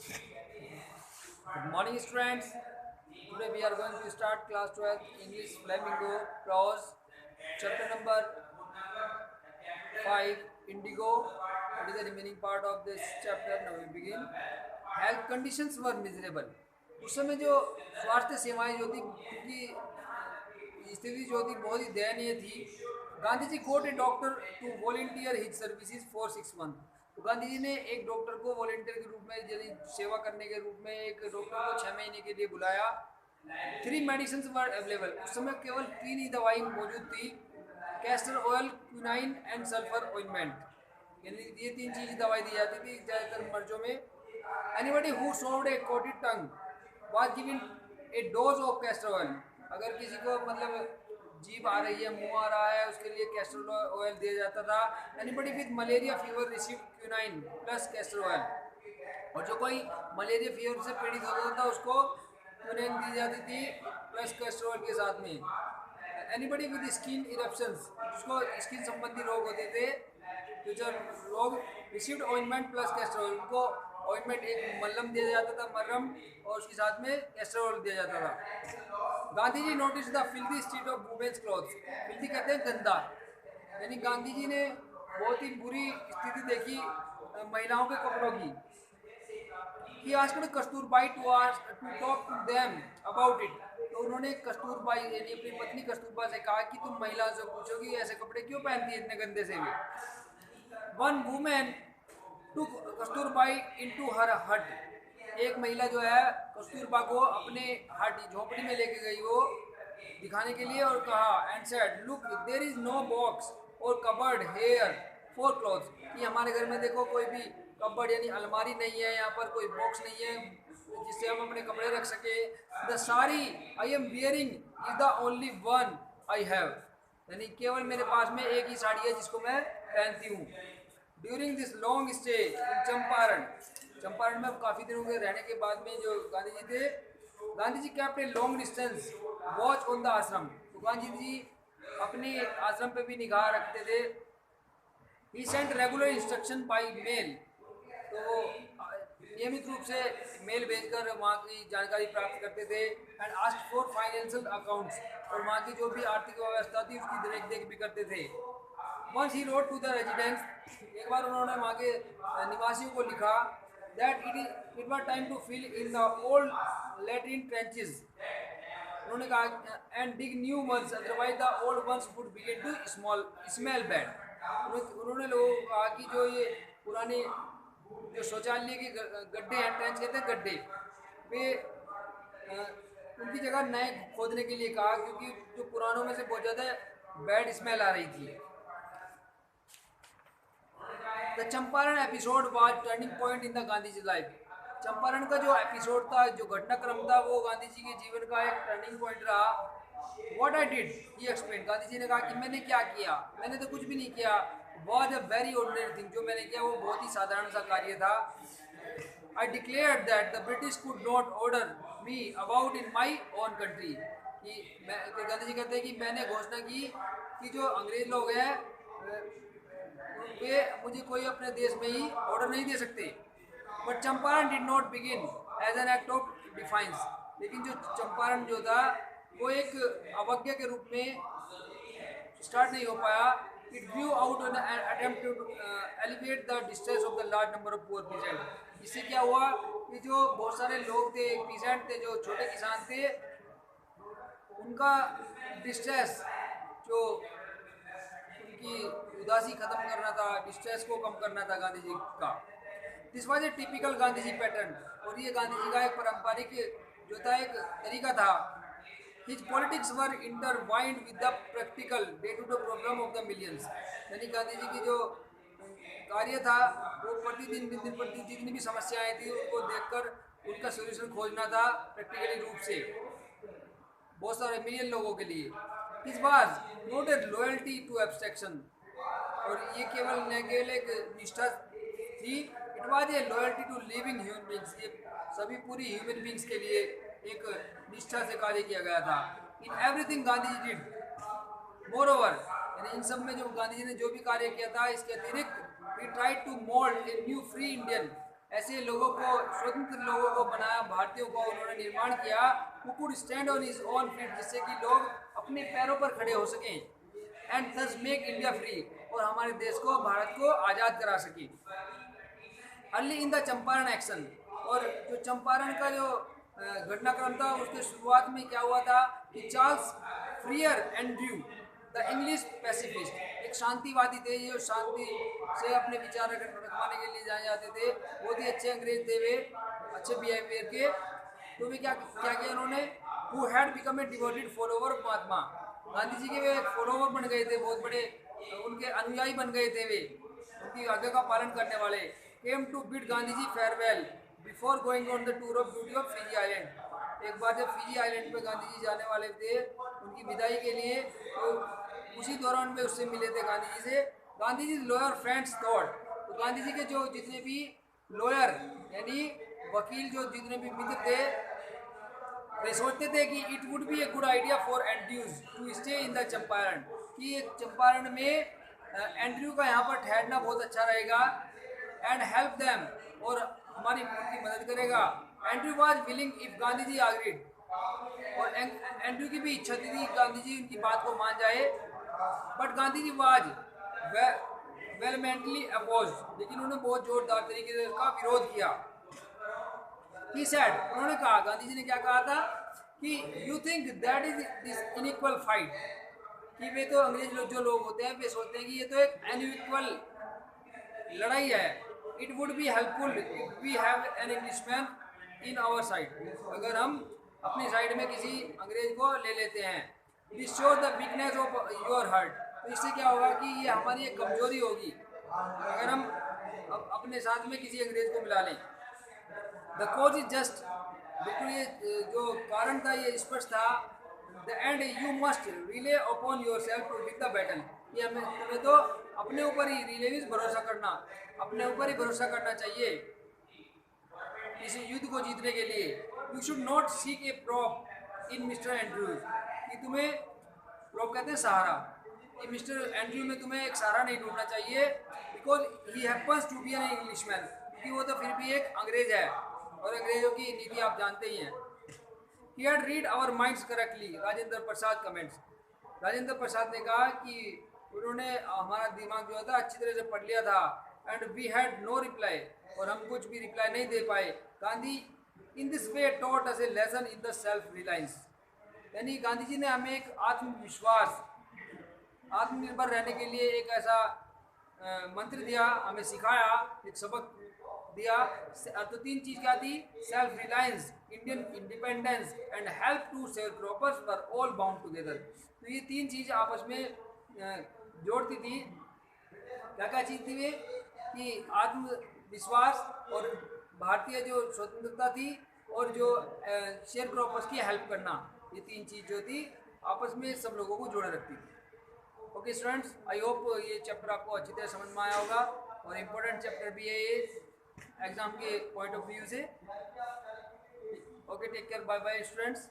Good morning, students. Today we are going to start class 12 English Flamingo Prose, chapter number 5 Indigo. What is the remaining part of this chapter? Now we begin. Health conditions were miserable. उस समय जो स्वास्थ्य सेवाएं जो थी उनकी स्थिति जो थी बहुत ही दयनीय थी. Gandhi ji got a doctor to volunteer his services for 6 month. तो गांधी जी ने एक डॉक्टर को वॉलंटियर के रूप में यानी सेवा करने के रूप में एक डॉक्टर को 6 महीने के लिए बुलाया. 3 मेडिसिन वर अवेलेबल. उस समय केवल 3 ही दवाई मौजूद थी. Castor oil, quinine and sulphur ointment. यानी ये 3 चीज दवाई दी जाती थी ज़्यादातर मर्जों में. Anybody who sold A coated tongue was given A dose of castor oil. अगर किसी को मतलब जीभ आ रही है, मुंह आ रहा है, उसके लिए कैस्टर ऑयल दिया जाता था. Anybody with malaria fever receive quinine plus castor oil. और जो कोई मलेरिया फीवर से पीड़ित होता था उसको क्विनाइन दी जाती थी प्लस कैस्टर ऑयल के साथ में. एनीबडी विद स्किन इरप्शंस, जिसको स्किन संबंधी रोग होते थे, तो जो लोग received ointment plus castor oil, उनको ऑइंटमेंट एक मल्लम दिया जाता था, मरहम, और उसके साथ में कैस्टर ऑयल दिया जाता था. Gandhi ji notice the filthy state of women's clothes. Filthy कहते हैं गंदा. यानी गांधी जी ने बहुत ही बुरी स्थिति देखी महिलाओं के कपड़ों की. He asked Kasturbai to talk to them about it. तो उन्होंने कस्तूरबाई यानी अपनी पत्नी कस्तूरबा से कहा कि तुम महिला से पूछो कि ऐसे कपड़े क्यों पहनती है इतने गंदे से भी. One woman to Kasturbai into her hut. एक महिला जो है कस्तूरबा को अपने हट झोपड़ी में लेके गई वो दिखाने के लिए और कहा and said look there is no box और कबर्ड हेयर फॉर क्लॉथ्स. कि हमारे घर में देखो कोई भी कबर्ड यानी अलमारी नहीं है, यहाँ पर कोई बॉक्स नहीं है जिससे हम अपने कपड़े रख सके. The sari I am wearing is the only one I have. यानी केवल मेरे पास में एक ही साड़ी है जिसको मैं पहनती हूँ. During this long stay in Champaran. Champaran में काफ़ी दिनों के रहने के बाद में जो गांधी जी थे, Gandhi ji kept a long distance watch on the ashram. तो गांधी जी अपने आश्रम पे भी निगाह रखते थे. He sent regular instruction by mail. तो नियमित रूप से मेल भेजकर वहाँ की जानकारी प्राप्त करते थे. And ask for financial accounts. और वहाँ की जो भी आर्थिक व्यवस्था थी उसकी देख देख भी करते थे. Once he wrote to the residence. एक बार उन्होंने वहाँ के निवासियों को लिखा that it was time to fill in the old latrine trenches. उन्होंने कहा and dig new ones otherwise the old ones would begin to smell bad. उन्होंने लोगों को कहा कि जो ये पुराने जो शौचालय के गड्ढे हैं, ट्रेंच कहते हैं गड्ढे, वे उनकी जगह नए खोदने के लिए कहा क्योंकि जो पुरानों में से बहुत ज़्यादा बैड स्मेल आ रही थी. The Champaran episode was turning point in the Gandhi ji life. Champaran का जो एपिसोड था, जो घटनाक्रम था, वो गांधी जी के जीवन का एक टर्निंग पॉइंट रहा. What I did he explain. Gandhi ji ने कहा कि मैंने क्या किया, मैंने तो कुछ भी नहीं किया. Was a very ordinary thing. जो मैंने किया वो बहुत ही साधारण सा कार्य था. I declared that the British could not order me about in my own country. कि गांधी जी कहते हैं कि मैंने घोषणा की कि जो अंग्रेज लोग हैं वे मुझे कोई अपने देश में ही ऑर्डर नहीं दे सकते. But Champaran did not begin as an act of defiance. लेकिन जो चंपारण जो था वो एक अवज्ञा के रूप में स्टार्ट नहीं हो पाया. It grew out on attempt to elevate the distress of the large number of poor peasant. इससे क्या हुआ कि जो बहुत सारे लोग थे, पीजेंट थे, जो छोटे किसान थे, उनका डिस्ट्रेस, जो उनकी उदासी खत्म करना था, डिस्ट्रेस को कम करना था गांधी जी का. This was a typical Gandhi ji pattern. और ये गांधी जी का एक पारंपरिक जो था एक तरीका था. His politics were intertwined with the practical day to day problem of the millions. यानी गांधी जी की जो कार्य था वो प्रतिदिन दिन प्रतिदिन जितनी भी समस्याएं थी उनको देखकर उनका सोल्यूशन खोजना था प्रैक्टिकली रूप से बहुत सारे मिलियन लोगों के लिए. इस बार not a loyalty to abstraction. और ये केवल एक निष्ठा थी. It was a loyalty to living human beings. ये सभी पूरी ह्यूमन बींग्स के लिए एक निष्ठा से कार्य किया गया था. In everything Gandhi ji did more over. यानी इन सब में जो गांधी जी ने जो भी कार्य किया था, इसके अतिरिक्त he tried to mold a new free Indian ऐसे लोगों को, स्वतंत्र लोगों को बनाया, भारतीयों का उन्होंने निर्माण किया, who could stand on his own feet, जिससे कि लोग अपने पैरों पर खड़े हो सकें, and thus make India free, और हमारे देश को, भारत को आज़ाद करा सके। Early in the Champaran action, और जो चंपारण का जो घटनाक्रम था उसके शुरुआत में क्या हुआ था कि Charles Freer Andrew the English pacifist, एक शांतिवादी थे, ये शांति से अपने विचार रखवाने के लिए जाने जाते थे, बहुत ही अच्छे अंग्रेज थे वे, अच्छे बिहेवियर के। तो वे क्या क्या किया उन्होंने, who had become a devoted follower of Mahatma, Gandhi ji के वे एक फॉलोवर बन गए थे, बहुत बड़े उनके अनुयायी बन गए थे वे, उनकी आज्ञा का पालन करने वाले। Came to bid Gandhi ji farewell before going on the tour of duty of Fiji island, एक बार जब फिजी आइलैंड पे गांधी जी जाने वाले थे उनकी विदाई के लिए, तो उसी दौरान में उससे मिले थे गांधी जी से। Gandhi ji lawyer friends thought, तो गांधी जी के जो जितने भी लॉयर यानी वकील, जो जितने भी मित्र थे, वे सोचते थे कि it would be a good idea for Andrews to stay in the Champaran, कि एक चंपारण में एंड्रयू का यहाँ पर ठहरना बहुत अच्छा रहेगा, एंड हेल्प देम, और हमारी उनकी मदद करेगा। Andrew was willing if Gandhi ji agreed, और एंड्रयू की भी इच्छा थी गांधी जी उनकी बात को मान जाए, but Gandhi ji was vehemently oppose, लेकिन उन्होंने बहुत जोरदार तरीके से उसका विरोध किया। He said, उन्होंने कहा, गांधी जी ने क्या कहा था कि you think that is this inequal fight, कि वे तो अंग्रेज लोग जो लोग होते हैं वे सोचते हैं कि ये तो एक अनइक्वल लड़ाई है। It would be helpful if we have an Englishman in our side, अगर हम अपनी साइड में किसी अंग्रेज को ले लेते हैं। This show the weakness of your heart, तो इससे क्या होगा कि ये हमारी एक कमजोरी होगी अगर हम अपने साथ में किसी अंग्रेज को मिला लें। द कोज इज जस्ट, बिल्कुल ये जो कारण था ये स्पष्ट था। The end you must rely upon yourself to win the battle, ये हमें तो अपने ऊपर ही रिलेविस भरोसा करना, अपने ऊपर ही भरोसा करना चाहिए इस युद्ध को जीतने के लिए। You should not seek A prop in mister Andrews, कि तुम्हें, प्रॉप कहते हैं सहारा, कि मिस्टर एंड्रयू में तुम्हें एक सहारा नहीं ढूंढना चाहिए, because he happens to be an Englishman, क्योंकि वो तो फिर भी एक अंग्रेज है, और अंग्रेजों की नीति आप जानते ही हैं। He had read our minds correctly, Rajendra Prasad comments, Rajendra Prasad ने कहा कि उन्होंने हमारा दिमाग जो था अच्छी तरह से पढ़ लिया था, and we had no reply, और हम कुछ भी रिप्लाई नहीं दे पाए। Gandhi in this way taught us a lesson in the self reliance, यानी गांधी जी ने हमें एक आत्मविश्वास, आत्मनिर्भर रहने के लिए एक ऐसा मंत्र दिया, हमें सिखाया, एक सबक दिया। तो तीन चीज़ क्या थी, self reliance, Indian independence and help to sharecroppers were all bound together. तो ये तीन चीज़ आपस में जोड़ती थी। क्या क्या चीज़ थी वे, कि आत्मविश्वास और भारतीय जो स्वतंत्रता थी, और जो शेयर क्रॉपर्स की हेल्प करना, ये तीन चीज़ जो थी आपस में सब लोगों को जोड़े रखती थी। ओके स्टूडेंट्स, आई होप ये चैप्टर आपको अच्छी तरह समझ में आया होगा, और इम्पोर्टेंट चैप्टर भी है ये एग्ज़ाम के पॉइंट ऑफ व्यू से। Okay, take care, bye bye students.